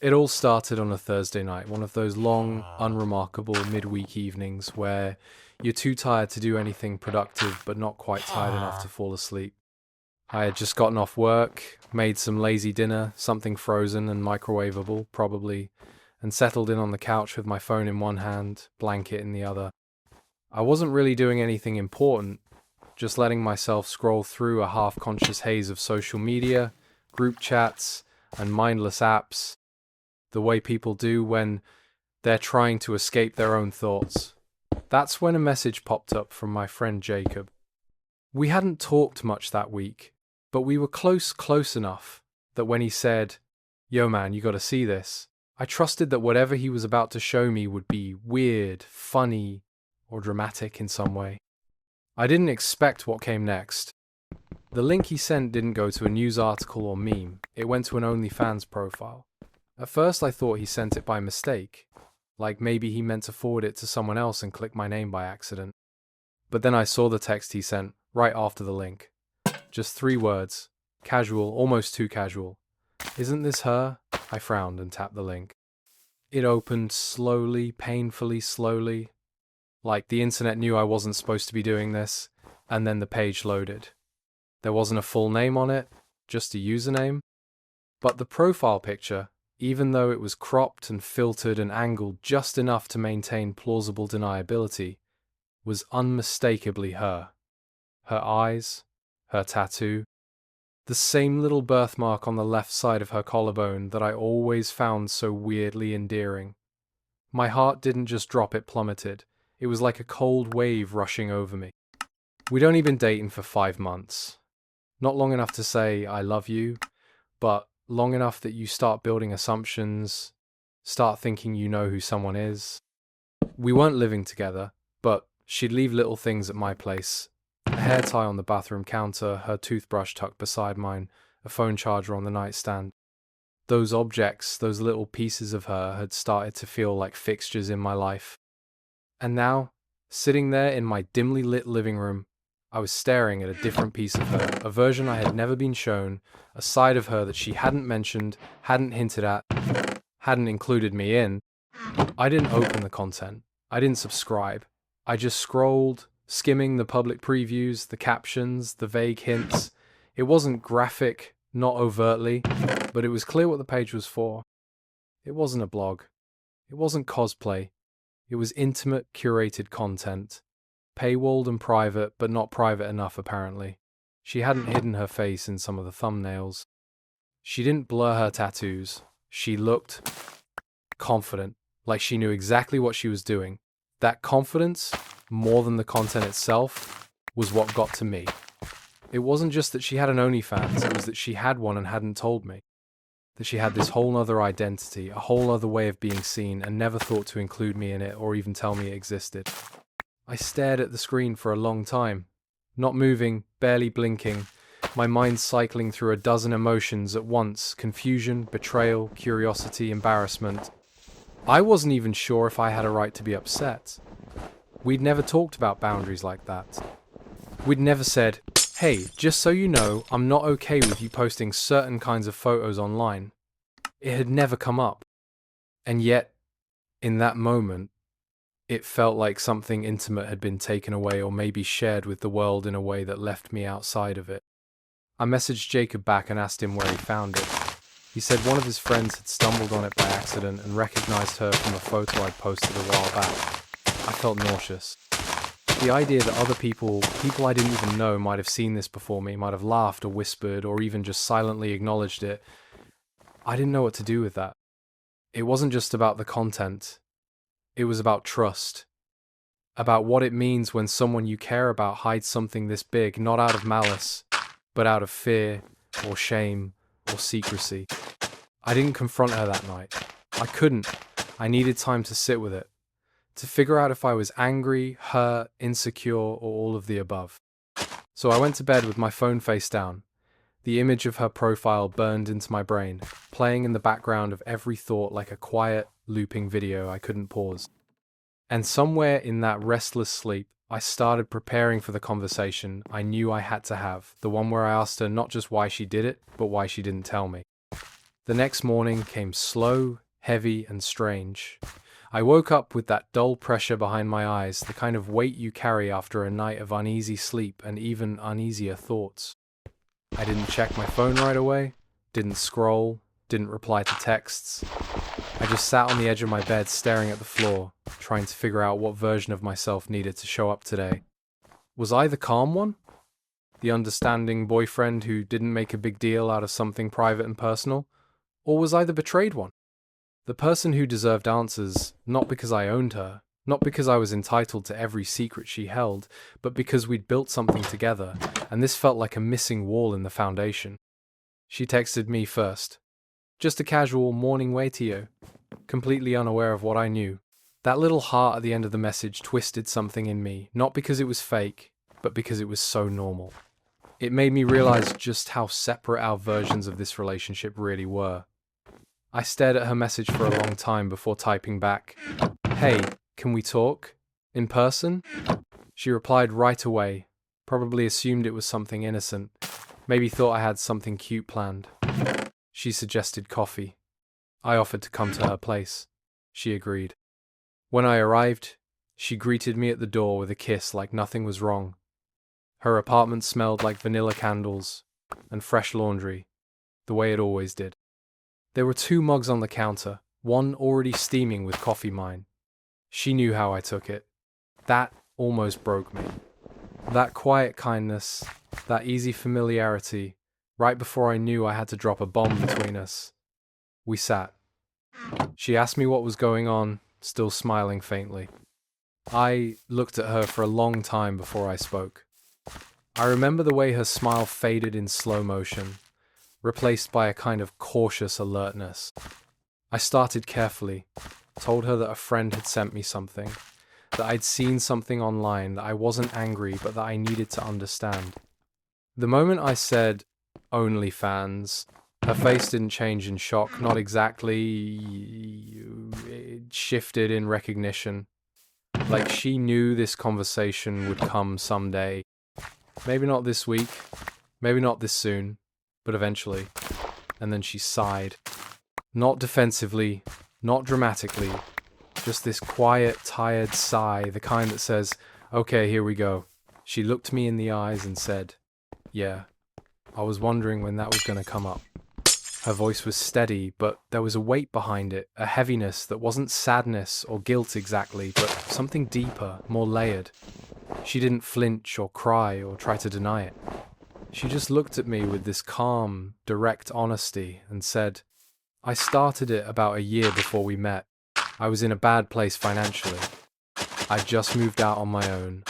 It all started on a Thursday night, one of those long, unremarkable midweek evenings where you're too tired to do anything productive but not quite tired enough to fall asleep. I had just gotten off work, made some lazy dinner, something frozen and microwavable, probably, and settled in on the couch with my phone in one hand, blanket in the other. I wasn't really doing anything important, just letting myself scroll through a half-conscious haze of social media, group chats, and mindless apps, the way people do when they're trying to escape their own thoughts. That's when a message popped up from my friend Jacob. We hadn't talked much that week, but we were close enough that when he said, "Yo man, you gotta see this," I trusted that whatever he was about to show me would be weird, funny, or dramatic in some way. I didn't expect what came next. The link he sent didn't go to a news article or meme, it went to an OnlyFans profile. At first I thought he sent it by mistake, like maybe he meant to forward it to someone else and click my name by accident. But then I saw the text he sent right after the link. Just 3 words. Casual, almost too casual. "Isn't this her?" I frowned and tapped the link. It opened slowly, painfully slowly, like the internet knew I wasn't supposed to be doing this, and then the page loaded. There wasn't a full name on it, just a username. But the profile picture, even though it was cropped and filtered and angled just enough to maintain plausible deniability, was unmistakably her. Her eyes, her tattoo, the same little birthmark on the left side of her collarbone that I always found so weirdly endearing. My heart didn't just drop, it plummeted. It was like a cold wave rushing over me. We'd only been dating for 5 months. Not long enough to say I love you, but long enough that you start building assumptions, start thinking you know who someone is. We weren't living together, but she'd leave little things at my place. A hair tie on the bathroom counter, her toothbrush tucked beside mine, a phone charger on the nightstand. Those objects, those little pieces of her had started to feel like fixtures in my life. And now, sitting there in my dimly lit living room, I was staring at a different piece of her, a version I had never been shown, a side of her that she hadn't mentioned, hadn't hinted at, hadn't included me in. I didn't open the content. I didn't subscribe. I just scrolled, skimming the public previews, the captions, the vague hints. It wasn't graphic, not overtly, but it was clear what the page was for. It wasn't a blog. It wasn't cosplay. It was intimate, curated content. Paywalled and private, but not private enough apparently. She hadn't hidden her face in some of the thumbnails. She didn't blur her tattoos. She looked confident, like she knew exactly what she was doing. That confidence, more than the content itself, was what got to me. It wasn't just that she had an OnlyFans, it was that she had one and hadn't told me. That she had this whole other identity, a whole other way of being seen, and never thought to include me in it or even tell me it existed. I stared at the screen for a long time, not moving, barely blinking, my mind cycling through a dozen emotions at once: confusion, betrayal, curiosity, embarrassment. I wasn't even sure if I had a right to be upset. We'd never talked about boundaries like that. We'd never said, "Hey, just so you know, I'm not okay with you posting certain kinds of photos online." It had never come up. And yet, in that moment, it felt like something intimate had been taken away or maybe shared with the world in a way that left me outside of it. I messaged Jacob back and asked him where he found it. He said one of his friends had stumbled on it by accident and recognized her from a photo I'd posted a while back. I felt nauseous. The idea that other people I didn't even know, might have seen this before me, might have laughed or whispered or even just silently acknowledged it, I didn't know what to do with that. It wasn't just about the content. It was about trust. About what it means when someone you care about hides something this big, not out of malice, but out of fear or shame or secrecy. I didn't confront her that night. I couldn't. I needed time to sit with it, to figure out if I was angry, hurt, insecure, or all of the above. So I went to bed with my phone face down. The image of her profile burned into my brain, playing in the background of every thought like a quiet, looping video I couldn't pause. And somewhere in that restless sleep, I started preparing for the conversation I knew I had to have, the one where I asked her not just why she did it, but why she didn't tell me. The next morning came slow, heavy, and strange. I woke up with that dull pressure behind my eyes, the kind of weight you carry after a night of uneasy sleep and even uneasier thoughts. I didn't check my phone right away, didn't scroll, didn't reply to texts. I just sat on the edge of my bed staring at the floor, trying to figure out what version of myself needed to show up today. Was I the calm one? The understanding boyfriend who didn't make a big deal out of something private and personal? Or was I the betrayed one? The person who deserved answers, not because I owned her, not because I was entitled to every secret she held, but because we'd built something together, and this felt like a missing wall in the foundation. She texted me first. Just a casual morning way to you, completely unaware of what I knew. That little heart at the end of the message twisted something in me, not because it was fake, but because it was so normal. It made me realize just how separate our versions of this relationship really were. I stared at her message for a long time before typing back, "Hey, can we talk? In person?" She replied right away, probably assumed it was something innocent, maybe thought I had something cute planned. She suggested coffee. I offered to come to her place. She agreed. When I arrived, she greeted me at the door with a kiss like nothing was wrong. Her apartment smelled like vanilla candles and fresh laundry, the way it always did. There were 2 mugs on the counter, one already steaming with coffee mine. She knew how I took it. That almost broke me. That quiet kindness, that easy familiarity, right before I knew I had to drop a bomb between us. We sat. She asked me what was going on, still smiling faintly. I looked at her for a long time before I spoke. I remember the way her smile faded in slow motion, replaced by a kind of cautious alertness. I started carefully, told her that a friend had sent me something, that I'd seen something online, that I wasn't angry, but that I needed to understand. The moment I said, OnlyFans, her face didn't change in shock, not exactly. It shifted in recognition. Like she knew this conversation would come someday. Maybe not this week, maybe not this soon, but eventually. And then she sighed. Not defensively, not dramatically, just this quiet, tired sigh, the kind that says, "Okay, here we go." She looked me in the eyes and said, "Yeah, I was wondering when that was going to come up." Her voice was steady, but there was a weight behind it, a heaviness that wasn't sadness or guilt exactly, but something deeper, more layered. She didn't flinch or cry or try to deny it. She just looked at me with this calm, direct honesty and said, "I started it about a year before we met. I was in a bad place financially. I just moved out on my own.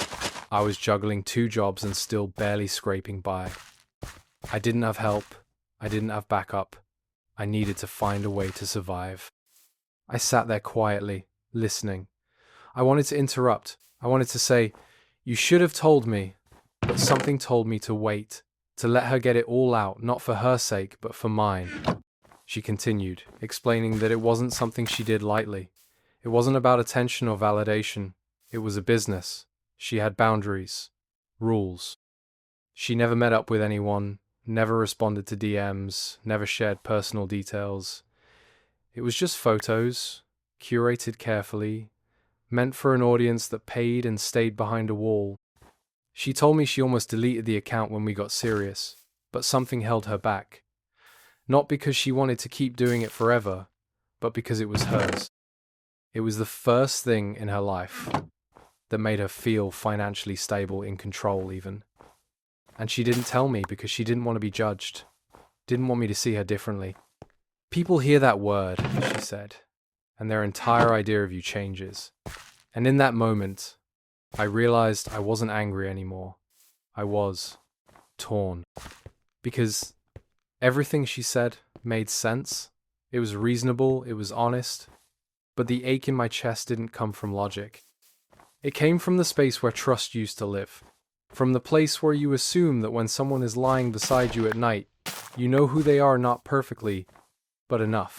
I was juggling 2 jobs and still barely scraping by. I didn't have help. I didn't have backup. I needed to find a way to survive." I sat there quietly, listening. I wanted to interrupt. I wanted to say, "You should have told me," but something told me to wait, to let her get it all out, not for her sake, but for mine. She continued, explaining that it wasn't something she did lightly. It wasn't about attention or validation. It was a business. She had boundaries, rules. She never met up with anyone, never responded to DMs, never shared personal details. It was just photos, curated carefully, meant for an audience that paid and stayed behind a wall. She told me she almost deleted the account when we got serious, but something held her back. Not because she wanted to keep doing it forever, but because it was hers. It was the first thing in her life that made her feel financially stable, in control even. And she didn't tell me because she didn't want to be judged, didn't want me to see her differently. "People hear that word," she said, "and their entire idea of you changes." And in that moment, I realized I wasn't angry anymore. I was torn. Because everything she said made sense. It was reasonable, it was honest. But the ache in my chest didn't come from logic. It came from the space where trust used to live. From the place where you assume that when someone is lying beside you at night, you know who they are, not perfectly, but enough.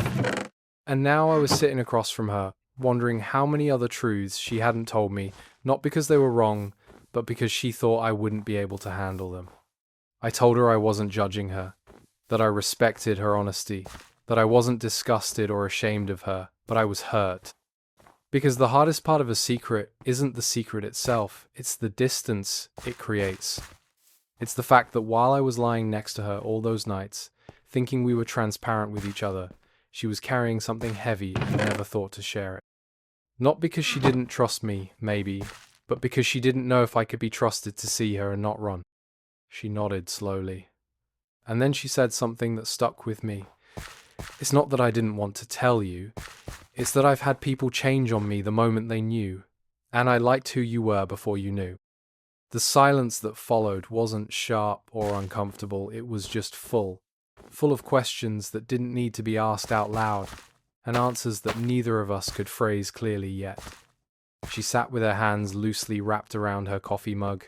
And now I was sitting across from her, wondering how many other truths she hadn't told me, not because they were wrong, but because she thought I wouldn't be able to handle them. I told her I wasn't judging her, that I respected her honesty, that I wasn't disgusted or ashamed of her, but I was hurt. Because the hardest part of a secret isn't the secret itself, it's the distance it creates. It's the fact that while I was lying next to her all those nights, thinking we were transparent with each other, she was carrying something heavy and never thought to share it. Not because she didn't trust me, maybe, but because she didn't know if I could be trusted to see her and not run. She nodded slowly. And then she said something that stuck with me. It's not that I didn't want to tell you. It's that I've had people change on me the moment they knew, and I liked who you were before you knew. The silence that followed wasn't sharp or uncomfortable, it was just full of questions that didn't need to be asked out loud, and answers that neither of us could phrase clearly yet. She sat with her hands loosely wrapped around her coffee mug,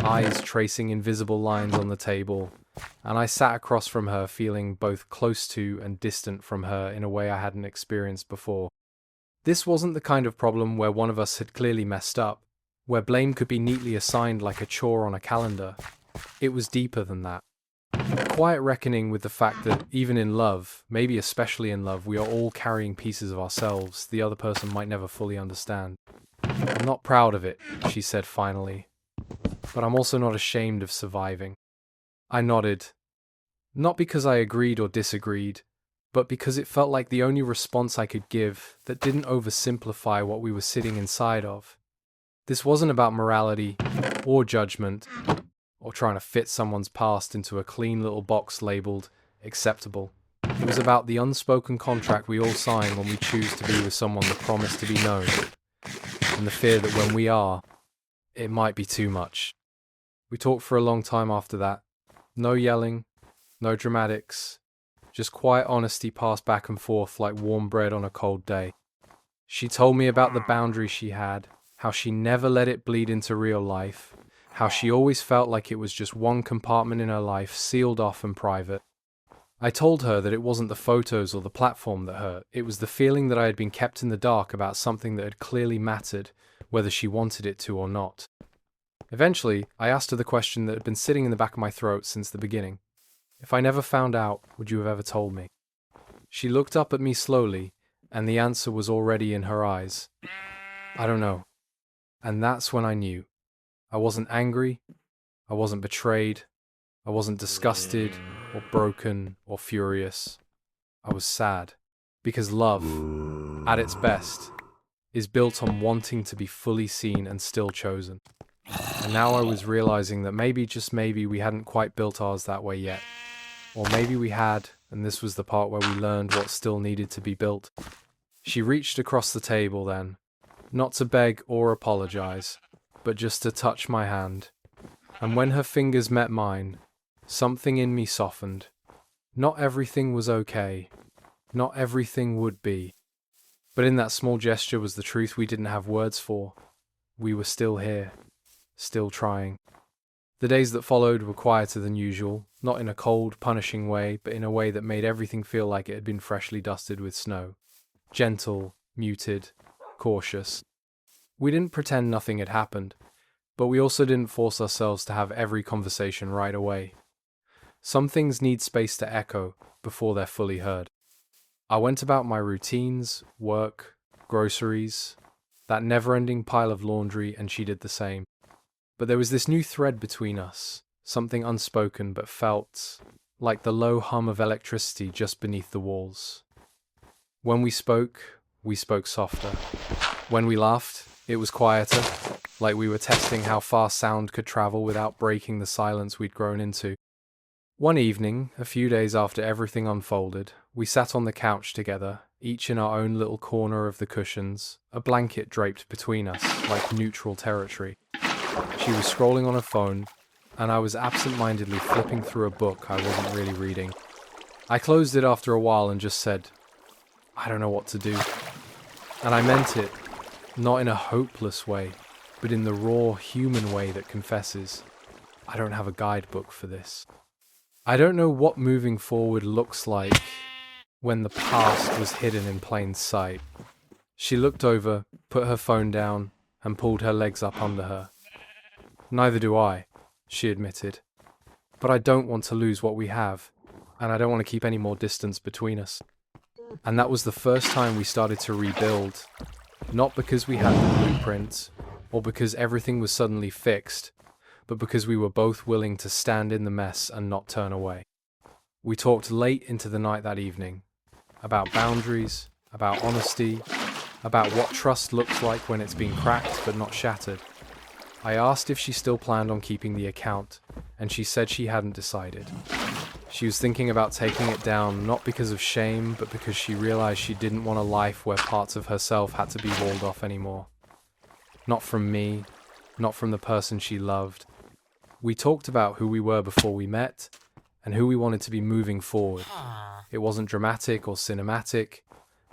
eyes tracing invisible lines on the table, and I sat across from her feeling both close to and distant from her in a way I hadn't experienced before. This wasn't the kind of problem where one of us had clearly messed up, where blame could be neatly assigned like a chore on a calendar. It was deeper than that. A quiet reckoning with the fact that even in love, maybe especially in love, we are all carrying pieces of ourselves the other person might never fully understand. I'm not proud of it, she said finally, but I'm also not ashamed of surviving. I nodded, not because I agreed or disagreed, but because it felt like the only response I could give that didn't oversimplify what we were sitting inside of. This wasn't about morality or judgment or trying to fit someone's past into a clean little box labeled acceptable. It was about the unspoken contract we all sign when we choose to be with someone that promised to be known, and the fear that when we are, it might be too much. We talked for a long time after that. No yelling, no dramatics, just quiet honesty passed back and forth like warm bread on a cold day. She told me about the boundaries she had, how she never let it bleed into real life, how she always felt like it was just one compartment in her life, sealed off and private. I told her that it wasn't the photos or the platform that hurt, it was the feeling that I had been kept in the dark about something that had clearly mattered, whether she wanted it to or not. Eventually, I asked her the question that had been sitting in the back of my throat since the beginning. If I never found out, would you have ever told me? She looked up at me slowly, and the answer was already in her eyes. I don't know. And that's when I knew. I wasn't angry, I wasn't betrayed, I wasn't disgusted or broken or furious. I was sad. Because love, at its best, is built on wanting to be fully seen and still chosen. And now I was realizing that maybe, just maybe, we hadn't quite built ours that way yet. Or maybe we had, and this was the part where we learned what still needed to be built. She reached across the table then, not to beg or apologize, but just to touch my hand. And when her fingers met mine, something in me softened. Not everything was okay. Not everything would be. But in that small gesture was the truth we didn't have words for. We were still here. Still trying. The days that followed were quieter than usual, not in a cold, punishing way, but in a way that made everything feel like it had been freshly dusted with snow. Gentle, muted, cautious. We didn't pretend nothing had happened, but we also didn't force ourselves to have every conversation right away. Some things need space to echo before they're fully heard. I went about my routines, work, groceries, that never-ending pile of laundry, and she did the same. But there was this new thread between us, something unspoken but felt like the low hum of electricity just beneath the walls. When we spoke softer. When we laughed, it was quieter, like we were testing how far sound could travel without breaking the silence we'd grown into. One evening, a few days after everything unfolded, we sat on the couch together, each in our own little corner of the cushions, a blanket draped between us, like neutral territory. She was scrolling on her phone, and I was absent-mindedly flipping through a book I wasn't really reading. I closed it after a while and just said, I don't know what to do. And I meant it, not in a hopeless way, but in the raw human way that confesses, I don't have a guidebook for this. I don't know what moving forward looks like when the past was hidden in plain sight. She looked over, put her phone down, and pulled her legs up under her. Neither do I, she admitted. But I don't want to lose what we have. and I don't want to keep any more distance between us. And that was the first time we started to rebuild, not because we had the blueprint, or because everything was suddenly fixed, but because we were both willing to stand in the mess and not turn away. We talked late into the night that evening, about boundaries, about honesty, about what trust looks like when it's been cracked but not shattered. I asked if she still planned on keeping the account, and she said she hadn't decided. She was thinking about taking it down, not because of shame, but because she realized she didn't want a life where parts of herself had to be walled off anymore. Not from me, not from the person she loved. We talked about who we were before we met, and who we wanted to be moving forward. It wasn't dramatic or cinematic,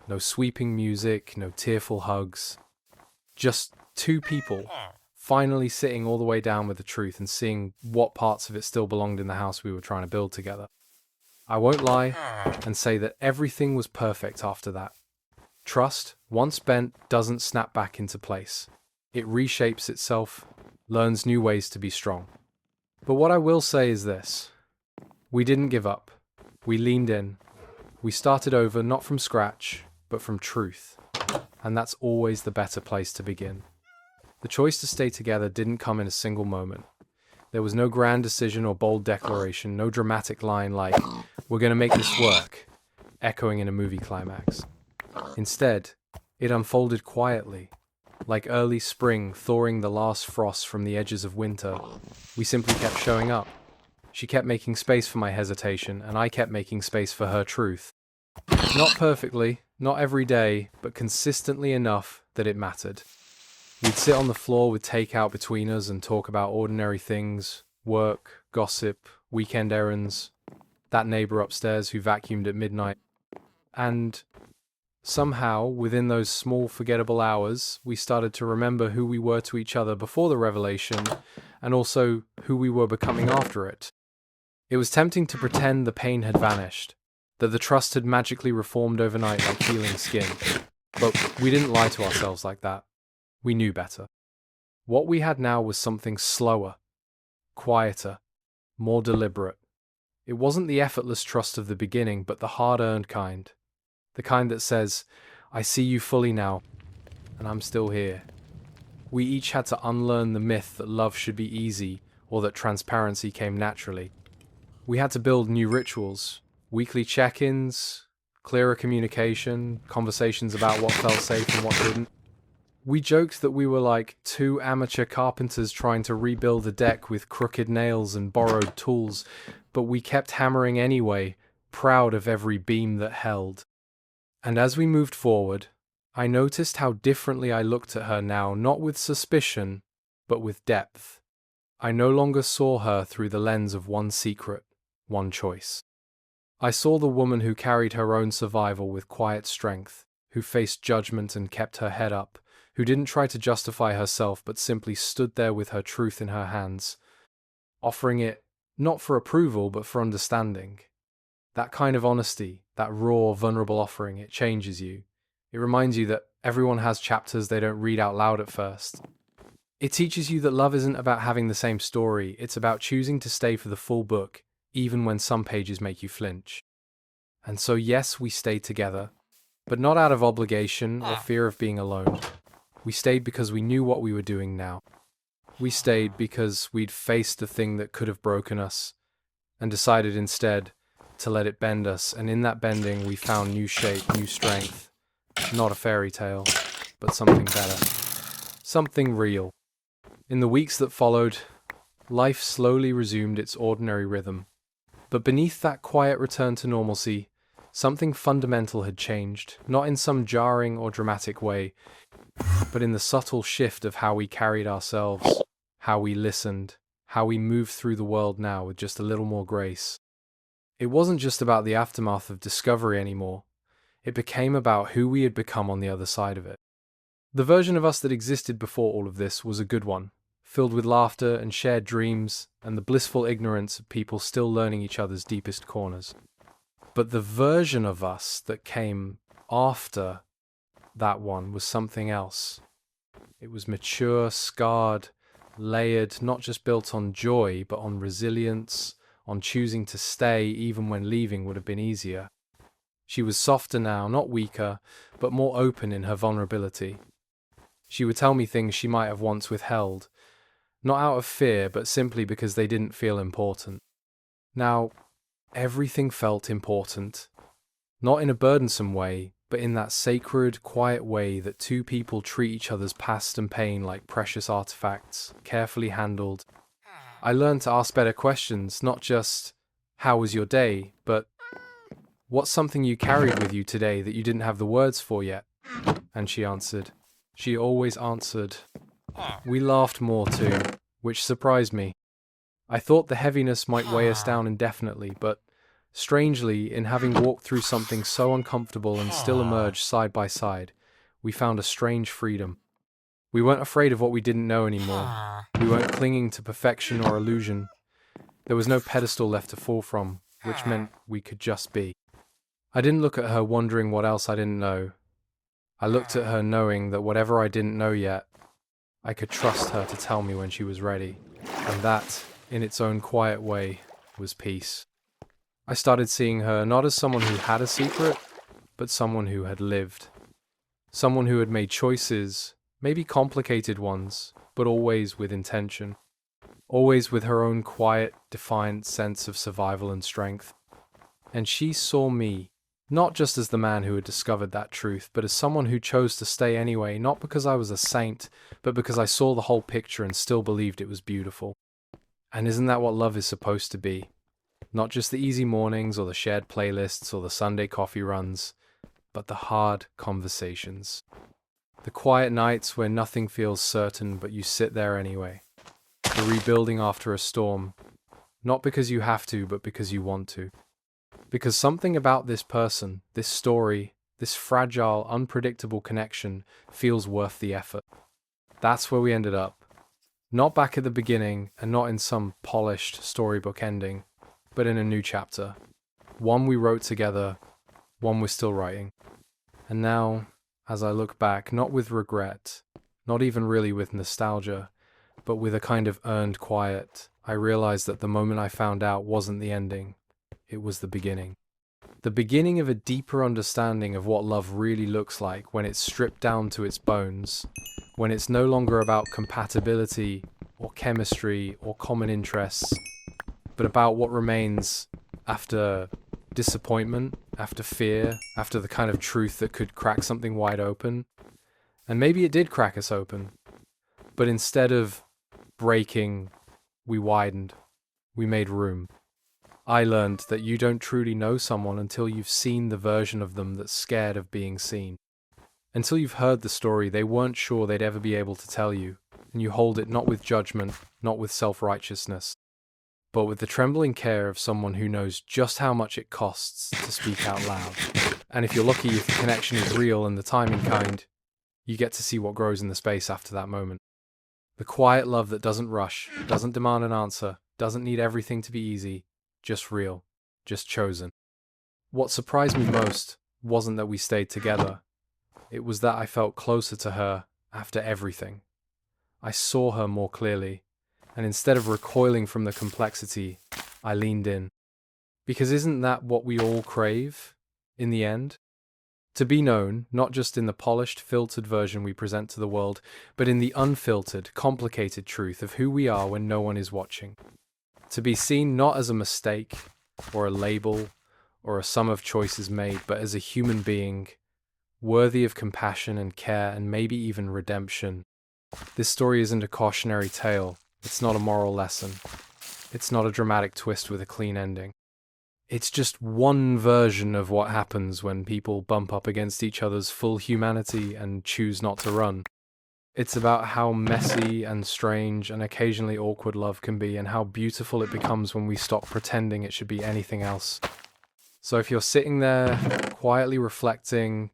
no sweeping music, no tearful hugs. Just two people finally sitting all the way down with the truth and seeing what parts of it still belonged in the house we were trying to build together. I won't lie and say that everything was perfect after that. Trust, once bent, doesn't snap back into place. It reshapes itself, learns new ways to be strong. But what I will say is this. We didn't give up. We leaned in. We started over not from scratch, but from truth. And that's always the better place to begin. The choice to stay together didn't come in a single moment. There was no grand decision or bold declaration, no dramatic line like, "We're going to make this work," echoing in a movie climax. Instead, it unfolded quietly, like early spring thawing the last frost from the edges of winter. We simply kept showing up. She kept making space for my hesitation, and I kept making space for her truth. Not perfectly, not every day, but consistently enough that it mattered. We'd sit on the floor with takeout between us and talk about ordinary things, work, gossip, weekend errands, that neighbor upstairs who vacuumed at midnight. And somehow, within those small, forgettable hours, we started to remember who we were to each other before the revelation, and also who we were becoming after it. It was tempting to pretend the pain had vanished, that the trust had magically reformed overnight like healing skin. But we didn't lie to ourselves like that. We knew better. What we had now was something slower, quieter, more deliberate. It wasn't the effortless trust of the beginning, but the hard-earned kind. The kind that says, "I see you fully now, and I'm still here." We each had to unlearn the myth that love should be easy or that transparency came naturally. We had to build new rituals, weekly check-ins, clearer communication, conversations about what felt safe and what didn't. We joked that we were like two amateur carpenters trying to rebuild a deck with crooked nails and borrowed tools, but we kept hammering anyway, proud of every beam that held. And as we moved forward, I noticed how differently I looked at her now, not with suspicion, but with depth. I no longer saw her through the lens of one secret, one choice. I saw the woman who carried her own survival with quiet strength, who faced judgment and kept her head up, who didn't try to justify herself but simply stood there with her truth in her hands, offering it not for approval but for understanding. That kind of honesty, that raw, vulnerable offering, it changes you. It reminds you that everyone has chapters they don't read out loud at first. It teaches you that love isn't about having the same story, it's about choosing to stay for the full book, even when some pages make you flinch. And so yes, we stayed together, but not out of obligation or fear of being alone. We stayed because we knew what we were doing now. We stayed because we'd faced the thing that could have broken us, and decided instead to let it bend us, and in that bending we found new shape, new strength. Not a fairy tale, but something better. Something real. In the weeks that followed, life slowly resumed its ordinary rhythm. But beneath that quiet return to normalcy, something fundamental had changed, not in some jarring or dramatic way, but in the subtle shift of how we carried ourselves, how we listened, how we moved through the world now with just a little more grace. It wasn't just about the aftermath of discovery anymore. It became about who we had become on the other side of it. The version of us that existed before all of this was a good one, filled with laughter and shared dreams and the blissful ignorance of people still learning each other's deepest corners. But the version of us that came after that one was something else. It was mature, scarred, layered, not just built on joy, but on resilience, on choosing to stay even when leaving would have been easier. She was softer now, not weaker, but more open in her vulnerability. She would tell me things she might have once withheld, not out of fear, but simply because they didn't feel important. Now, everything felt important. Not in a burdensome way, but in that sacred, quiet way that two people treat each other's past and pain like precious artifacts, carefully handled. I learned to ask better questions, not just, "How was your day?" but, "What's something you carried with you today that you didn't have the words for yet?" And she answered. She always answered. We laughed more too, which surprised me. I thought the heaviness might weigh us down indefinitely, but strangely, in having walked through something so uncomfortable and still emerged side by side, we found a strange freedom. We weren't afraid of what we didn't know anymore. We weren't clinging to perfection or illusion. There was no pedestal left to fall from, which meant we could just be. I didn't look at her wondering what else I didn't know. I looked at her knowing that whatever I didn't know yet, I could trust her to tell me when she was ready. And that, in its own quiet way, was peace. I started seeing her not as someone who had a secret, but someone who had lived. Someone who had made choices, maybe complicated ones, but always with intention. Always with her own quiet, defiant sense of survival and strength. And she saw me, not just as the man who had discovered that truth, but as someone who chose to stay anyway, not because I was a saint, but because I saw the whole picture and still believed it was beautiful. And isn't that what love is supposed to be? Not just the easy mornings or the shared playlists or the Sunday coffee runs, but the hard conversations. The quiet nights where nothing feels certain, but you sit there anyway. The rebuilding after a storm, not because you have to, but because you want to. Because something about this person, this story, this fragile, unpredictable connection feels worth the effort. That's where we ended up. Not back at the beginning, and not in some polished storybook ending, but in a new chapter. One we wrote together, one we're still writing. And now, as I look back, not with regret, not even really with nostalgia, but with a kind of earned quiet, I realize that the moment I found out wasn't the ending. It was the beginning. The beginning of a deeper understanding of what love really looks like when it's stripped down to its bones, when it's no longer about compatibility or chemistry or common interests, but about what remains after disappointment, after fear, after the kind of truth that could crack something wide open. And maybe it did crack us open, but instead of breaking, we widened, we made room. I learned that you don't truly know someone until you've seen the version of them that's scared of being seen. Until you've heard the story they weren't sure they'd ever be able to tell you, and you hold it not with judgment, not with self-righteousness, but with the trembling care of someone who knows just how much it costs to speak out loud. And if you're lucky, if the connection is real and the timing kind, you get to see what grows in the space after that moment. The quiet love that doesn't rush, doesn't demand an answer, doesn't need everything to be easy, just real, just chosen. What surprised me most wasn't that we stayed together. It was that I felt closer to her after everything. I saw her more clearly, and instead of recoiling from the complexity, I leaned in. Because isn't that what we all crave, in the end? To be known, not just in the polished, filtered version we present to the world, but in the unfiltered, complicated truth of who we are when no one is watching. To be seen not as a mistake, or a label, or a sum of choices made, but as a human being, worthy of compassion and care and maybe even redemption. This story isn't a cautionary tale. It's not a moral lesson. It's not a dramatic twist with a clean ending. It's just one version of what happens when people bump up against each other's full humanity and choose not to run. It's about how messy and strange and occasionally awkward love can be, and how beautiful it becomes when we stop pretending it should be anything else. So if you're sitting there, quietly reflecting,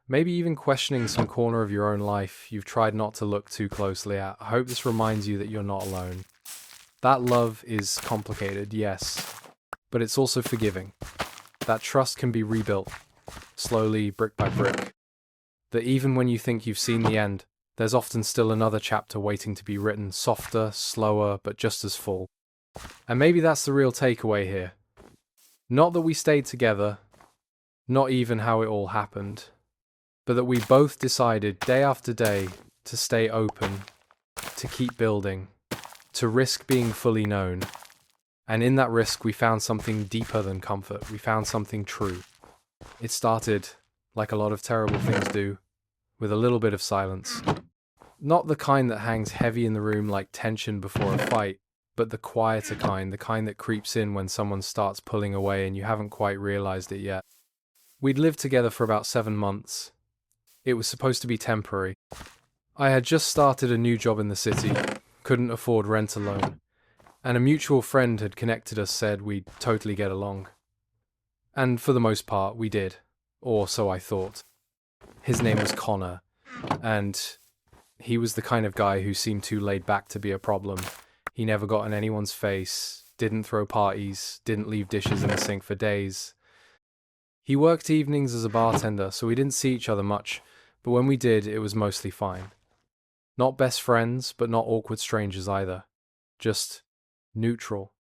maybe even questioning some corner of your own life you've tried not to look too closely at, I hope this reminds you that you're not alone. That love is complicated, yes, but it's also forgiving. That trust can be rebuilt, slowly, brick by brick. That even when you think you've seen the end, there's often still another chapter waiting to be written, softer, slower, but just as full. And maybe that's the real takeaway here. Not that we stayed together, not even how it all happened, but that we both decided day after day to stay open, to keep building, to risk being fully known. And in that risk, we found something deeper than comfort. We found something true. It started, like a lot of terrible things do, with a little bit of silence. Not the kind that hangs heavy in the room like tension before a fight, but the quieter kind, the kind that creeps in when someone starts pulling away and you haven't quite realized it yet. We'd lived together for about 7 months. It was supposed to be temporary. I had just started a new job in the city, couldn't afford rent alone, and a mutual friend had connected us, said we'd totally get along. And for the most part, we did. Or so I thought. His name was Connor, and he was the kind of guy who seemed too laid back to be a problem. He never got in anyone's face, didn't throw parties, didn't leave dishes in the sink for days. He worked evenings as a bartender, so we didn't see each other much, but when we did, it was mostly fine. Not best friends, but not awkward strangers either. Just neutral,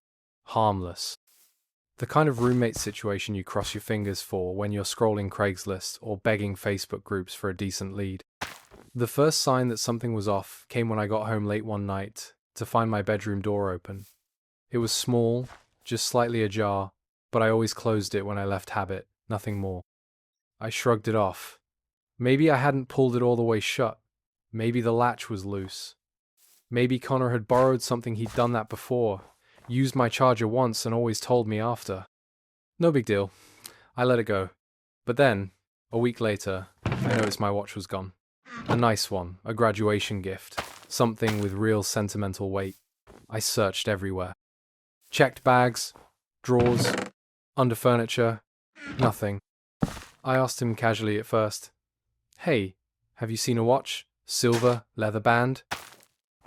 harmless. The kind of roommate situation you cross your fingers for when you're scrolling Craigslist or begging Facebook groups for a decent lead. The first sign that something was off came when I got home late one night to find my bedroom door open. It was small, just slightly ajar, but I always closed it when I left habit, nothing more. I shrugged it off. Maybe I hadn't pulled it all the way shut. Maybe the latch was loose. Maybe Connor had borrowed something he'd done that before, used my charger once and always told me after. No big deal. I let it go. But then, a week later, I noticed my watch was gone. A nice one, a graduation gift, something with real sentimental weight. I searched everywhere. Checked bags, drawers, under furniture, nothing. I asked him casually at first, "Hey, have you seen a watch? Silver, leather band?"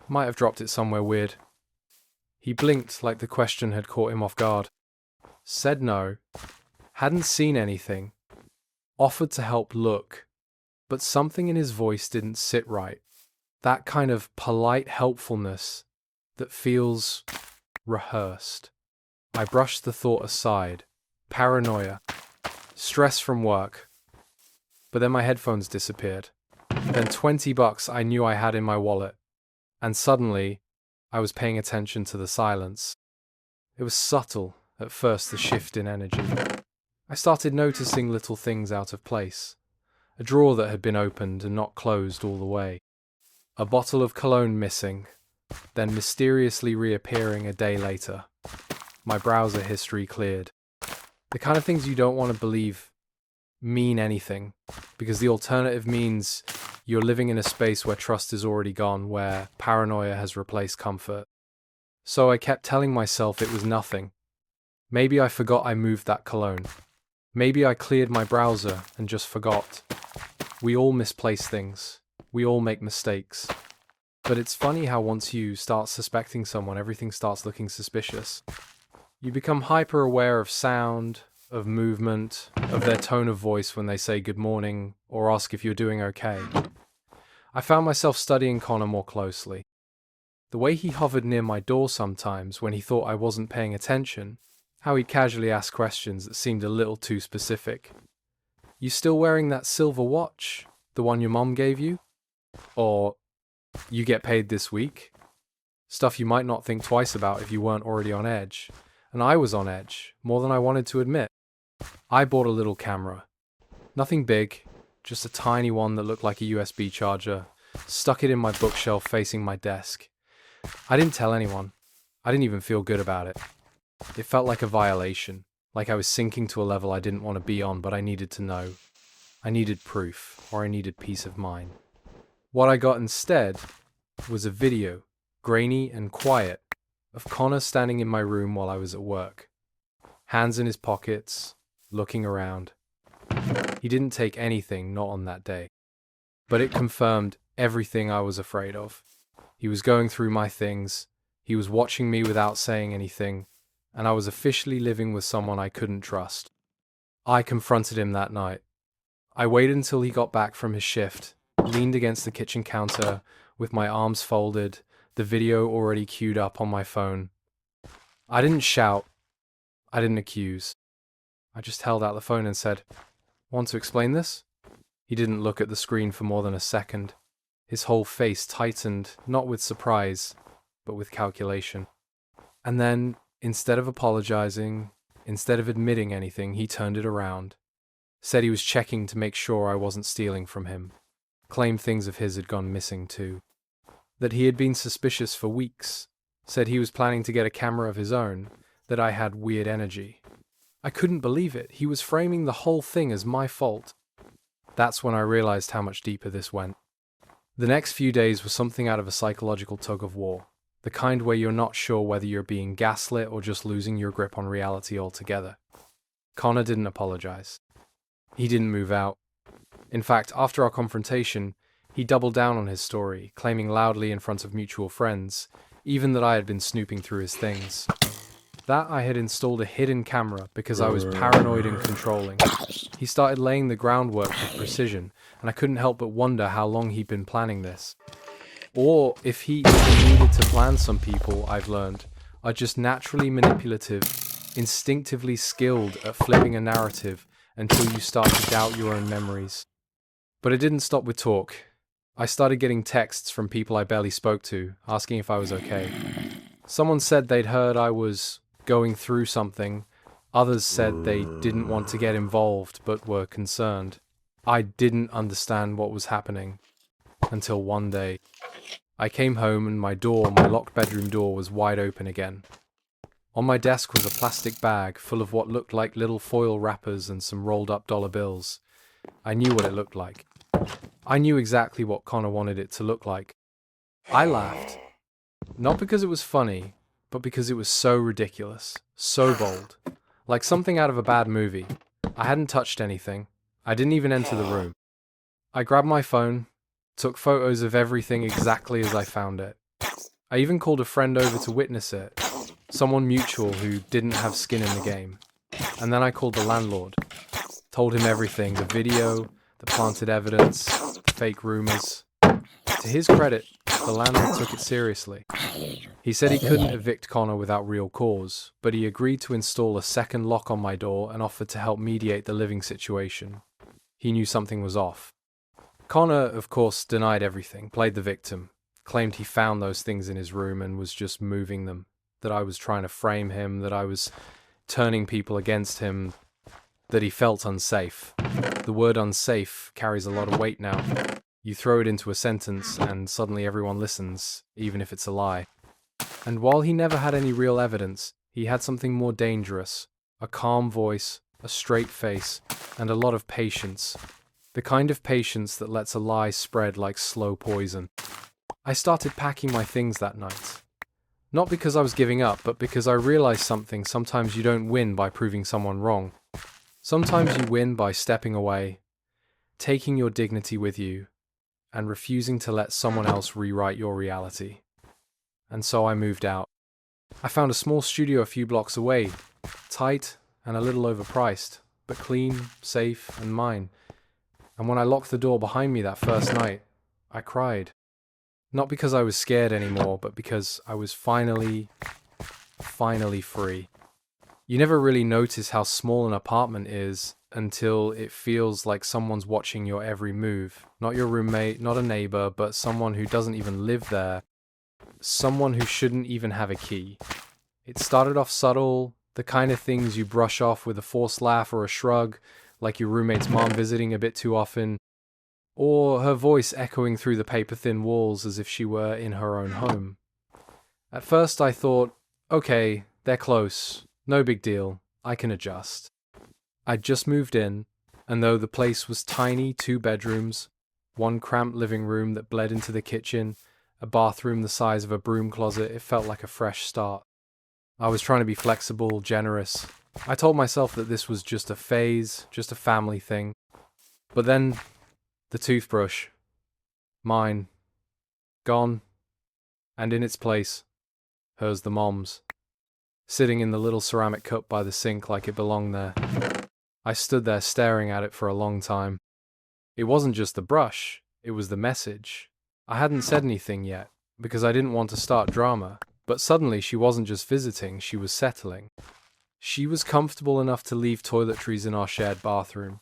Might have dropped it somewhere weird. He blinked like the question had caught him off guard. Said no, hadn't seen anything, offered to help look, but something in his voice didn't sit right. That kind of polite helpfulness that feels rehearsed. I brushed the thought aside. Paranoia. Stress from work. But then my headphones disappeared. Then $20 I knew I had in my wallet. And suddenly, I was paying attention to the silence. It was subtle, at first, the shift in energy. I started noticing little things out of place. A drawer that had been opened and not closed all the way. A bottle of cologne missing, then mysteriously reappearing a day later. My browser history cleared. The kind of things you don't want to believe mean anything, because the alternative means you're living in a space where trust is already gone, where paranoia has replaced comfort. So I kept telling myself it was nothing. Maybe I forgot I moved that cologne. Maybe I cleared my browser and just forgot. We all misplace things. We all make mistakes. But it's funny how once you start suspecting someone, everything starts looking suspicious. You become hyper aware of sound, of movement, of their tone of voice when they say good morning or ask if you're doing okay. I found myself studying Connor more closely. The way he hovered near my door sometimes when he thought I wasn't paying attention, how he'd casually ask questions that seemed a little too specific. "You still wearing that silver watch? The one your mom gave you?" Or, "You get paid this week?" Stuff you might not think twice about if you weren't already on edge. And I was on edge, more than I wanted to admit. I bought a little camera. Nothing big, just a tiny one that looked like a USB charger. Stuck it in my bookshelf facing my desk. I didn't tell anyone. I didn't even feel good about it. It felt like a violation, like I was sinking to a level I didn't want to be on, but I needed to know. I needed proof, or I needed peace of mind. What I got instead was a video, grainy and quiet, of Connor standing in my room while I was at work. Hands in his pockets, looking around. He didn't take anything, not on that day. But it confirmed everything I was afraid of. He was going through my things, he was watching me without saying anything, and I was officially living with someone I couldn't trust. I confronted him that night. I waited until he got back from his shift, leaned against the kitchen counter with my arms folded, the video already queued up on my phone. I didn't shout. I didn't accuse. I just held out the phone and said, "Want to explain this?" He didn't look at the screen for more than a second. His whole face tightened, not with surprise, but with calculation. And then, instead of apologizing, instead of admitting anything, he turned it around. Said he was checking to make sure I wasn't stealing from him. Claimed things of his had gone missing too. That he had been suspicious for weeks. Said he was planning to get a camera of his own. That I had weird energy. I couldn't believe it. He was framing the whole thing as my fault. That's when I realized how much deeper this went. The next few days were something out of a psychological tug of war. The kind where you're not sure whether you're being gaslit or just losing your grip on reality altogether. Connor didn't apologize. He didn't move out. In fact, after our confrontation, he doubled down on his story, claiming loudly in front of mutual friends, even that I had been snooping through his things. That I had installed a hidden camera because I was paranoid and controlling. He started laying the groundwork with precision, and I couldn't help but wonder how long he'd been planning this. Or if he even needed to plan. Some people, I've learned, are just naturally manipulative, instinctively skilled at flipping a narrative until you start to doubt your own memories. But it didn't stop with talk. I started getting texts from people I barely spoke to, asking if I was okay. Someone said they'd heard I was going through something. Others said they didn't want to get involved, but were concerned. I didn't understand what was happening. Until one day, I came home and my locked bedroom door was wide open again. On my desk was a plastic bag full of what looked like little foil wrappers and some rolled up dollar bills. I knew what it looked like. I knew exactly what Connor wanted it to look like. I laughed. Not because it was funny, but because it was so ridiculous, so bold. Like something out of a bad movie. I hadn't touched anything. I didn't even enter the room. I grabbed my phone, took photos of everything exactly as I found it. I even called a friend over to witness it, someone mutual who didn't have skin in the game. And then I called the landlord, told him everything, the video, the planted evidence, the fake rumors. To his credit, the landlord took it seriously. He said he couldn't evict Connor without real cause, but he agreed to install a second lock on my door and offered to help mediate the living situation. He knew something was off. Connor, of course, denied everything, played the victim, claimed he found those things in his room and was just moving them, that I was trying to frame him, that I was turning people against him, that he felt unsafe. The word unsafe carries a lot of weight now. You throw it into a sentence and suddenly everyone listens, even if it's a lie. And while he never had any real evidence, he had something more dangerous, a calm voice, a straight face, and a lot of patience. The kind of patience that lets a lie spread like slow poison. I started packing my things that night. Not because I was giving up, but because I realized something. Sometimes you don't win by proving someone wrong. Sometimes you win by stepping away, taking your dignity with you, and refusing to let someone else rewrite your reality. And so I moved out. I found a small studio a few blocks away, tight and a little overpriced, but clean, safe, and mine. And when I locked the door behind me that first night, I cried. Not because I was scared anymore, but because I was finally free. You never really notice how small an apartment is until it feels like someone's watching your every move. Not your roommate, not a neighbor, but someone who doesn't even live there. Someone who shouldn't even have a key. It started off subtle, the kind of things you brush off with a forced laugh or a shrug, like your roommate's mom visiting a bit too often, or her voice echoing through the paper-thin walls as if she were in her own home. At first I thought, okay, they're close, no big deal, I can adjust. I'd just moved in, and though the place was tiny, 2 bedrooms, one cramped living room that bled into the kitchen, a bathroom the size of a broom closet, it felt like a fresh start. I was trying to be flexible, generous. I told myself that this was just a phase, just a family thing. But then, the toothbrush. Mine. Gone. And in its place, hers the mom's. Sitting in the little ceramic cup by the sink like it belonged there. I stood there staring at it for a long time. It wasn't just the brush, it was the message. I hadn't said anything yet, because I didn't want to start drama, But suddenly she wasn't just visiting, she was settling. She was comfortable enough to leave toiletries in our shared bathroom.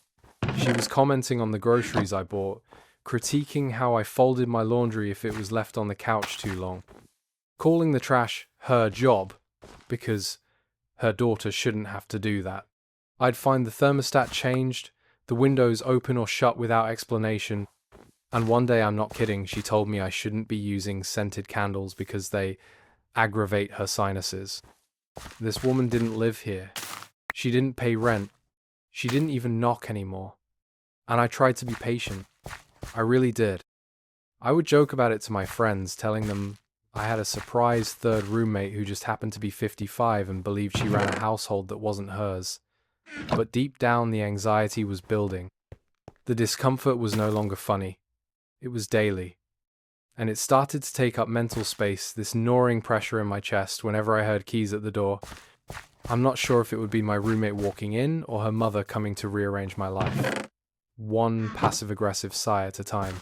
She was commenting on the groceries I bought, critiquing how I folded my laundry if it was left on the couch too long, calling the trash her job because her daughter shouldn't have to do that. I'd find the thermostat changed, the windows open or shut without explanation, and one day, I'm not kidding, she told me I shouldn't be using scented candles because they aggravate her sinuses. This woman didn't live here. She didn't pay rent. She didn't even knock anymore. And I tried to be patient. I really did. I would joke about it to my friends, telling them I had a surprise third roommate who just happened to be 55 and believed she ran a household that wasn't hers. But deep down, the anxiety was building. The discomfort was no longer funny. It was daily. And it started to take up mental space, this gnawing pressure in my chest whenever I heard keys at the door. I'm not sure if it would be my roommate walking in or her mother coming to rearrange my life. One passive-aggressive sigh at a time.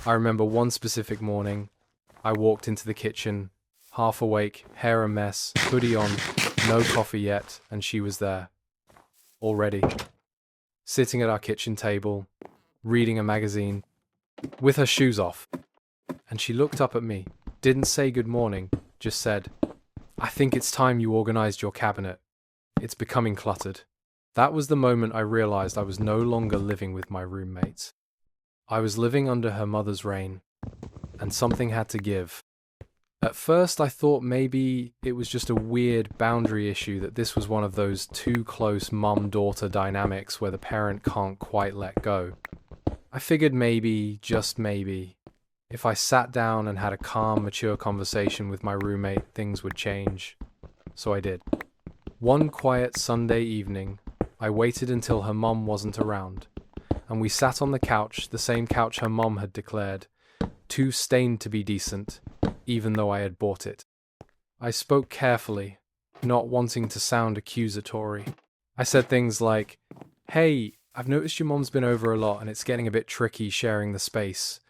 I remember one specific morning. I walked into the kitchen, half awake, hair a mess, hoodie on, no coffee yet, and she was there. Already. Sitting at our kitchen table, reading a magazine, with her shoes off. And she looked up at me, didn't say good morning, just said, "I think it's time you organized your cabinet. It's becoming cluttered." That was the moment I realized I was no longer living with my roommates. I was living under her mother's reign, and something had to give. At first, I thought maybe it was just a weird boundary issue, that this was one of those too close mum-daughter dynamics where the parent can't quite let go. I figured maybe, just maybe, if I sat down and had a calm, mature conversation with my roommate, things would change. So I did. One quiet Sunday evening, I waited until her mum wasn't around, and we sat on the couch, the same couch her mum had declared, too stained to be decent, even though I had bought it. I spoke carefully, not wanting to sound accusatory. I said things like, "Hey, I've noticed your mom's been over a lot and it's getting a bit tricky sharing the space.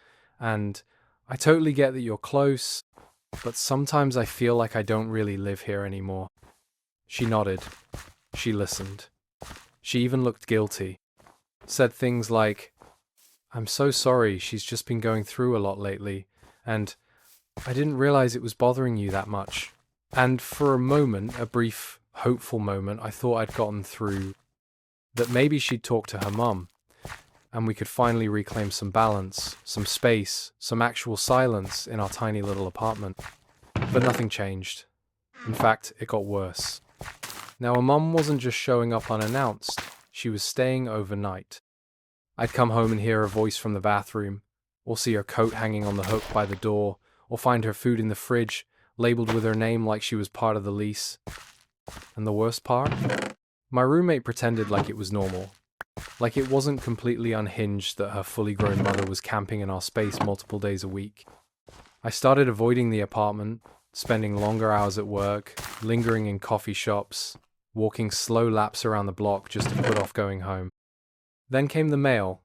And I totally get that you're close, but sometimes I feel like I don't really live here anymore." She nodded. She listened. She even looked guilty. Said things like, "I'm so sorry, she's just been going through a lot lately, and I didn't realize it was bothering you that much." And for a moment, a brief, hopeful moment, I thought I'd gotten through, that maybe she'd talk to her mum, and we could finally reclaim some balance, some space, some actual silence in our tiny little apartment. But nothing changed. In fact, it got worse. Now, her mum wasn't just showing up unannounced, she was staying overnight. I'd come home and hear her voice from the bathroom, or see her coat hanging on the hook by the door, or find her food in the fridge, labeled with her name like she was part of the lease. And the worst part? My roommate pretended like it was normal. Like it wasn't completely unhinged that her fully grown mother was camping in our space multiple days a week. I started avoiding the apartment, spending longer hours at work, lingering in coffee shops, walking slow laps around the block just to put off going home. Then came the mail.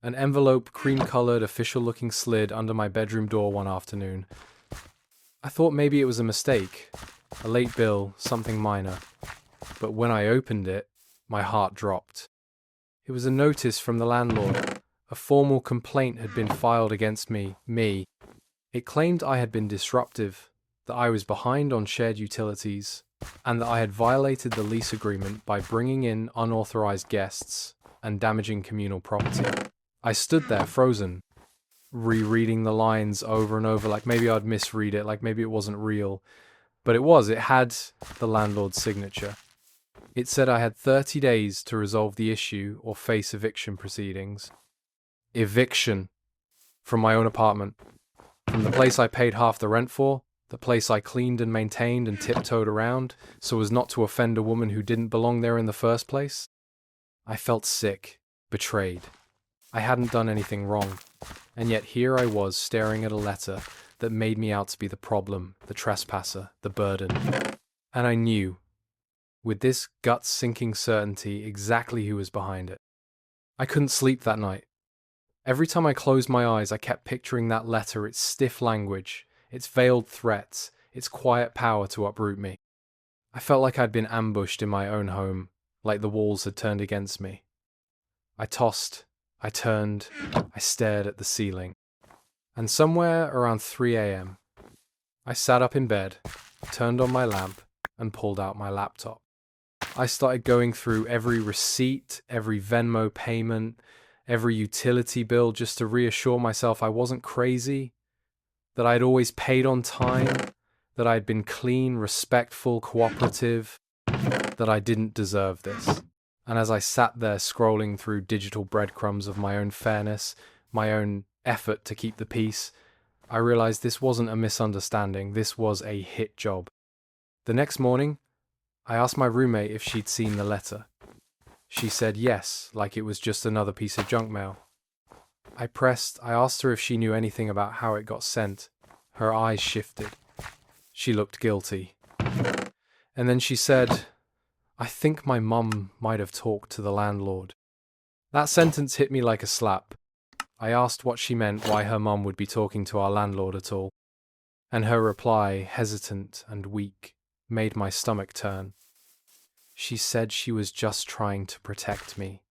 An envelope, cream-colored, official-looking slid under my bedroom door one afternoon. I thought maybe it was a mistake, a late bill, something minor. But when I opened it, my heart dropped. It was a notice from the landlord. A formal complaint had been filed against me. It claimed I had been disruptive, that I was behind on shared utilities, and that I had violated the lease agreement by bringing in unauthorized guests and damaging communal property. I stood there frozen, rereading the lines over and over, like maybe I'd misread it, like maybe it wasn't real. But it was. It had the landlord's signature. It said I had 30 days to resolve the issue or face eviction proceedings. Eviction. From my own apartment. From the place I paid half the rent for, the place I cleaned and maintained and tiptoed around, so as not to offend a woman who didn't belong there in the first place. I felt sick, betrayed. I hadn't done anything wrong, and yet here I was staring at a letter that made me out to be the problem, the trespasser, the burden. And I knew, with this gut-sinking certainty, exactly who was behind it. I couldn't sleep that night. Every time I closed my eyes, I kept picturing that letter, its stiff language, its veiled threats, its quiet power to uproot me. I felt like I'd been ambushed in my own home, like the walls had turned against me. I tossed, I turned, I stared at the ceiling. And somewhere around 3 a.m., I sat up in bed, turned on my lamp, and pulled out my laptop. I started going through every receipt, every Venmo payment, every utility bill just to reassure myself I wasn't crazy, that I'd always paid on time, that I'd been clean, respectful, cooperative, that I didn't deserve this. And as I sat there scrolling through digital breadcrumbs of my own fairness, my own effort to keep the peace, I realized this wasn't a misunderstanding, this was a hit job. The next morning, I asked my roommate if she'd seen the letter. She said yes, like it was just another piece of junk mail. I asked her if she knew anything about how it got sent. Her eyes shifted. She looked guilty. And then she said, "I think my mum might have talked to the landlord." That sentence hit me like a slap. I asked what she meant, why her mum would be talking to our landlord at all. And her reply, hesitant and weak, made my stomach turn. She said she was just trying to protect me,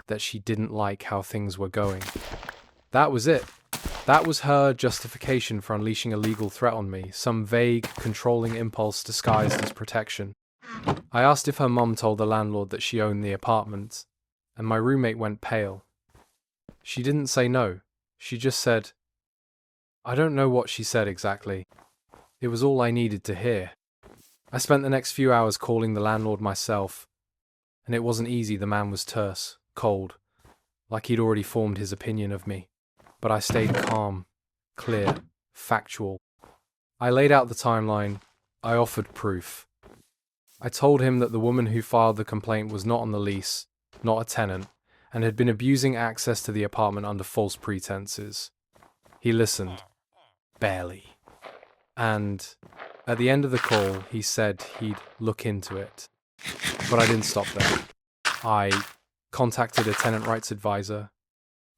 that she didn't like how things were going. That was it. That was her justification for unleashing a legal threat on me, some vague, controlling impulse disguised as protection. I asked if her mum told the landlord that she owned the apartment, and my roommate went pale. She didn't say no. She just said, I don't know what she said exactly. It was all I needed to hear. I spent the next few hours calling the landlord myself, and it wasn't easy. The man was terse, cold, like he'd already formed his opinion of me. But I stayed calm, clear, factual. I laid out the timeline. I offered proof. I told him that the woman who filed the complaint was not on the lease, not a tenant, and had been abusing access to the apartment under false pretenses. He listened. Barely. And at the end of the call, he said he'd look into it. But I didn't stop there. I contacted a tenant rights advisor.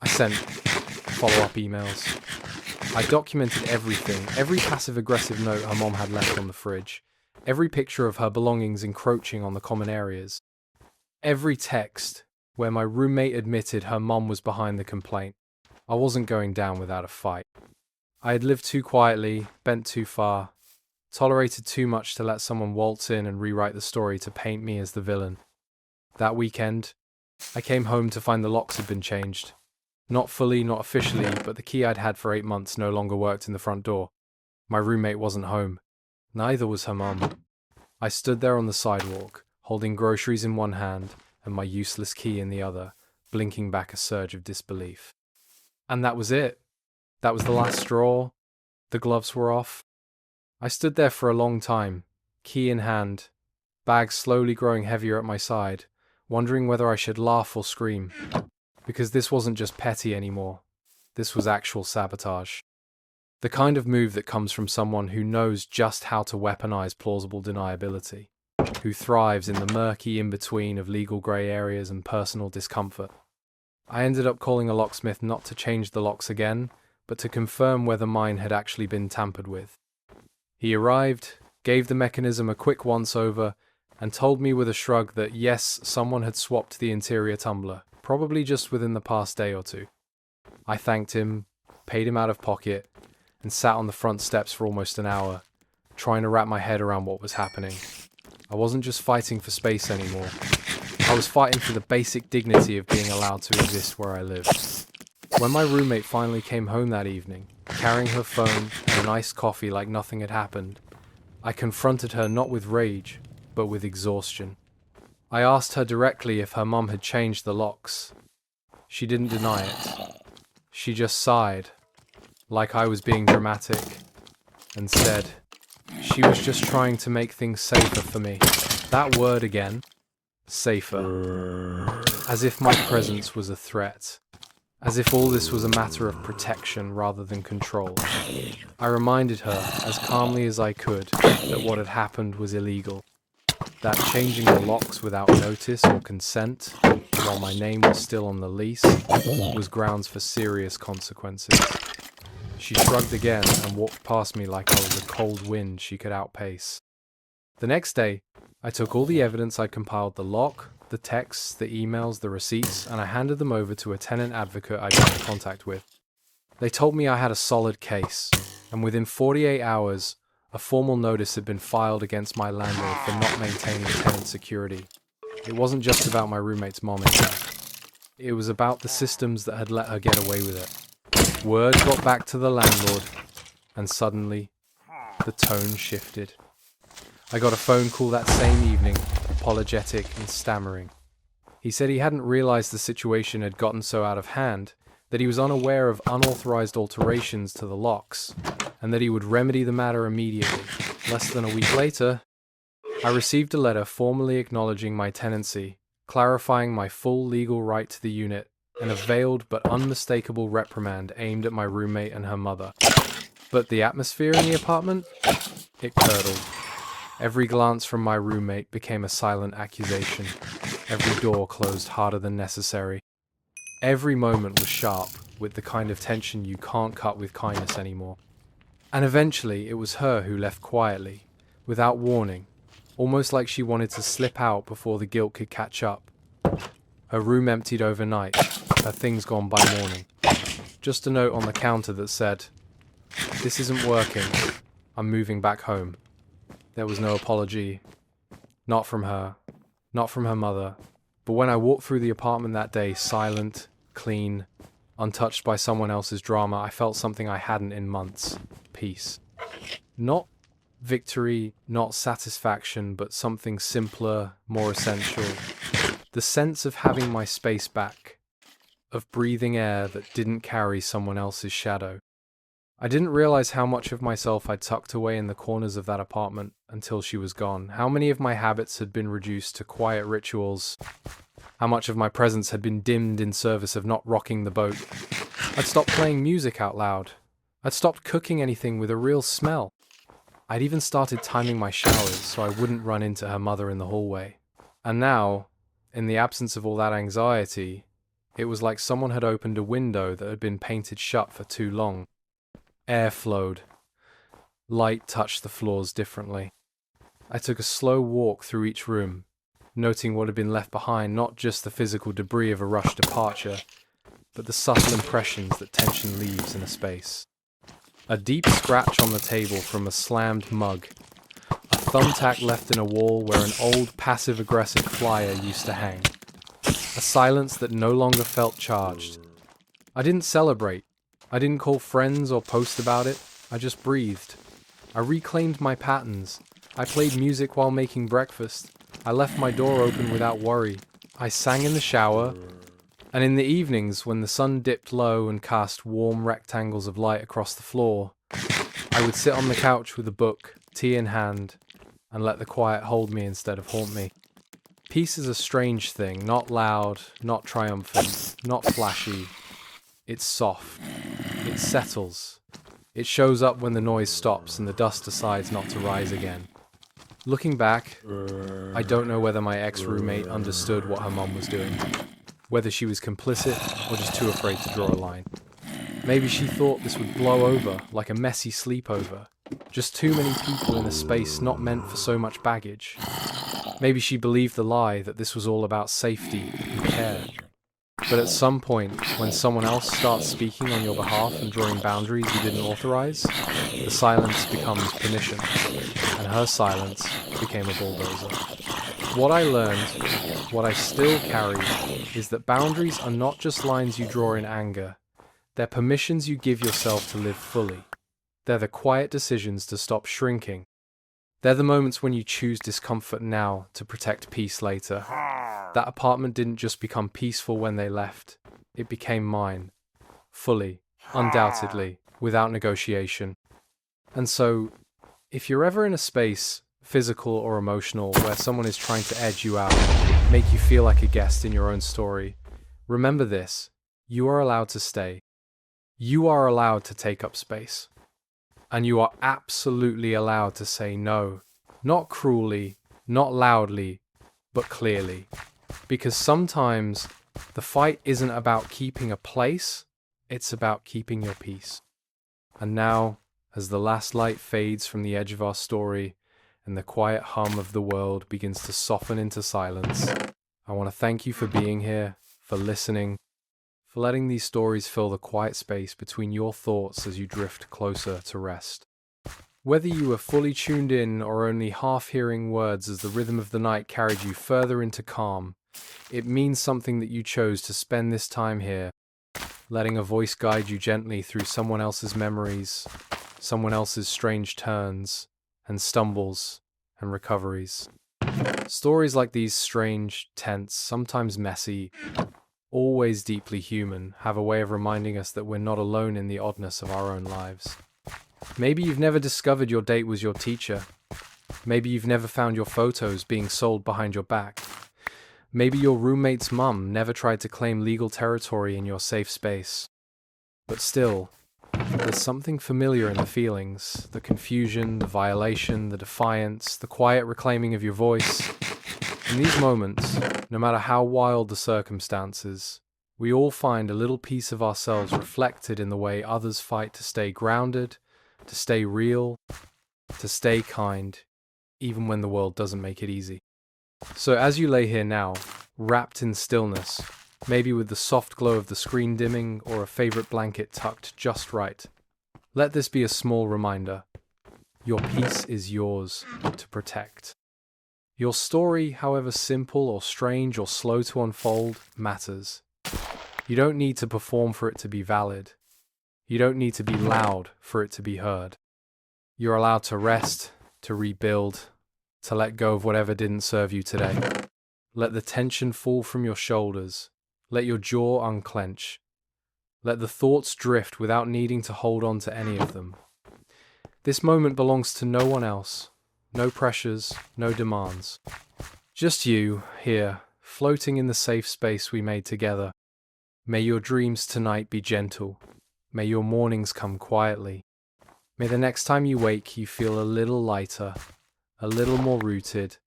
I sent follow-up emails. I documented everything, every passive-aggressive note her mom had left on the fridge, every picture of her belongings encroaching on the common areas, every text where my roommate admitted her mom was behind the complaint. I wasn't going down without a fight. I had lived too quietly, bent too far, tolerated too much to let someone waltz in and rewrite the story to paint me as the villain. That weekend, I came home to find the locks had been changed. Not fully, not officially, but the key I'd had for 8 months no longer worked in the front door. My roommate wasn't home. Neither was her mum. I stood there on the sidewalk, holding groceries in one hand and my useless key in the other, blinking back a surge of disbelief. And that was it. That was the last straw. The gloves were off. I stood there for a long time, key in hand, bag slowly growing heavier at my side, wondering whether I should laugh or scream. Because this wasn't just petty anymore. This was actual sabotage. The kind of move that comes from someone who knows just how to weaponize plausible deniability, who thrives in the murky in-between of legal grey areas and personal discomfort. I ended up calling a locksmith not to change the locks again, but to confirm whether mine had actually been tampered with. He arrived, gave the mechanism a quick once-over, and told me with a shrug that yes, someone had swapped the interior tumbler, probably just within the past day or two. I thanked him, paid him out of pocket, and sat on the front steps for almost an hour, trying to wrap my head around what was happening. I wasn't just fighting for space anymore. I was fighting for the basic dignity of being allowed to exist where I live. When my roommate finally came home that evening, carrying her phone and an iced coffee like nothing had happened, I confronted her not with rage, but with exhaustion. I asked her directly if her mum had changed the locks. She didn't deny it. She just sighed, like I was being dramatic, and said, she was just trying to make things safer for me. That word again. Safer. As if my presence was a threat. As if all this was a matter of protection rather than control. I reminded her, as calmly as I could, that what had happened was illegal. That changing the locks without notice or consent, while my name was still on the lease, was grounds for serious consequences. She shrugged again and walked past me like I was a cold wind she could outpace. The next day, I took all the evidence I compiled, the lock, the texts, the emails, the receipts, and I handed them over to a tenant advocate I'd been in contact with. They told me I had a solid case, and within 48 hours, a formal notice had been filed against my landlord for not maintaining tenant security. It wasn't just about my roommate's mom and dad. It was about the systems that had let her get away with it. Word got back to the landlord, and suddenly, the tone shifted. I got a phone call that same evening, apologetic and stammering. He said he hadn't realized the situation had gotten so out of hand, that he was unaware of unauthorized alterations to the locks, and that he would remedy the matter immediately. Less than a week later, I received a letter formally acknowledging my tenancy, clarifying my full legal right to the unit, and a veiled but unmistakable reprimand aimed at my roommate and her mother. But the atmosphere in the apartment? It curdled. Every glance from my roommate became a silent accusation. Every door closed harder than necessary. Every moment was sharp, with the kind of tension you can't cut with kindness anymore. And eventually, it was her who left quietly, without warning, almost like she wanted to slip out before the guilt could catch up. Her room emptied overnight, her things gone by morning. Just a note on the counter that said, "This isn't working. I'm moving back home." There was no apology. Not from her. Not from her mother. But when I walked through the apartment that day, silent, clean, untouched by someone else's drama, I felt something I hadn't in months. Peace. Not victory, not satisfaction, but something simpler, more essential. The sense of having my space back. Of breathing air that didn't carry someone else's shadow. I didn't realize how much of myself I'd tucked away in the corners of that apartment until she was gone. How many of my habits had been reduced to quiet rituals. How much of my presence had been dimmed in service of not rocking the boat. I'd stopped playing music out loud. I'd stopped cooking anything with a real smell. I'd even started timing my showers so I wouldn't run into her mother in the hallway. And now, in the absence of all that anxiety, it was like someone had opened a window that had been painted shut for too long. Air flowed. Light touched the floors differently. I took a slow walk through each room, noting what had been left behind, not just the physical debris of a rushed departure, but the subtle impressions that tension leaves in a space. A deep scratch on the table from a slammed mug. A thumbtack left in a wall where an old passive-aggressive flyer used to hang. A silence that no longer felt charged. I didn't celebrate. I didn't call friends or post about it. I just breathed. I reclaimed my patterns. I played music while making breakfast. I left my door open without worry. I sang in the shower. And in the evenings, when the sun dipped low and cast warm rectangles of light across the floor, I would sit on the couch with a book, tea in hand, and let the quiet hold me instead of haunt me. Peace is a strange thing, not loud, not triumphant, not flashy. It's soft. It settles. It shows up when the noise stops and the dust decides not to rise again. Looking back, I don't know whether my ex-roommate understood what her mom was doing. Whether she was complicit or just too afraid to draw a line. Maybe she thought this would blow over like a messy sleepover. Just too many people in a space not meant for so much baggage. Maybe she believed the lie that this was all about safety and care. But at some point, when someone else starts speaking on your behalf and drawing boundaries you didn't authorize, the silence becomes permission, and her silence became a bulldozer. What I learned, what I still carry, is that boundaries are not just lines you draw in anger. They're permissions you give yourself to live fully. They're the quiet decisions to stop shrinking. They're the moments when you choose discomfort now to protect peace later. That apartment didn't just become peaceful when they left. It became mine. Fully, undoubtedly, without negotiation. And so, if you're ever in a space, physical or emotional, where someone is trying to edge you out, make you feel like a guest in your own story, remember this: you are allowed to stay. You are allowed to take up space. And you are absolutely allowed to say no. Not cruelly, not loudly, but clearly. Because sometimes the fight isn't about keeping a place, it's about keeping your peace. And now, as the last light fades from the edge of our story and the quiet hum of the world begins to soften into silence, I want to thank you for being here, for listening, for letting these stories fill the quiet space between your thoughts as you drift closer to rest. Whether you were fully tuned in or only half hearing words as the rhythm of the night carried you further into calm, it means something that you chose to spend this time here, letting a voice guide you gently through someone else's memories, someone else's strange turns and stumbles and recoveries. Stories like these, strange, tense, sometimes messy, always deeply human, have a way of reminding us that we're not alone in the oddness of our own lives. Maybe you've never discovered your date was your teacher. Maybe you've never found your photos being sold behind your back. Maybe your roommate's mum never tried to claim legal territory in your safe space. But still, there's something familiar in the feelings, the confusion, the violation, the defiance, the quiet reclaiming of your voice. In these moments, no matter how wild the circumstances, we all find a little piece of ourselves reflected in the way others fight to stay grounded, to stay real, to stay kind, even when the world doesn't make it easy. So as you lay here now, wrapped in stillness, maybe with the soft glow of the screen dimming or a favorite blanket tucked just right, let this be a small reminder. Your peace is yours to protect. Your story, however simple or strange or slow to unfold, matters. You don't need to perform for it to be valid. You don't need to be loud for it to be heard. You're allowed to rest, to rebuild, to let go of whatever didn't serve you today. Let the tension fall from your shoulders. Let your jaw unclench. Let the thoughts drift without needing to hold on to any of them. This moment belongs to no one else. No pressures, no demands. Just you, here, floating in the safe space we made together. May your dreams tonight be gentle. May your mornings come quietly. May the next time you wake you feel a little lighter, a little more rooted,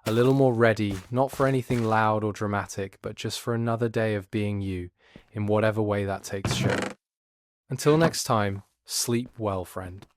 a little more ready, not for anything loud or dramatic, but just for another day of being you, in whatever way that takes shape. Until next time, sleep well, friend.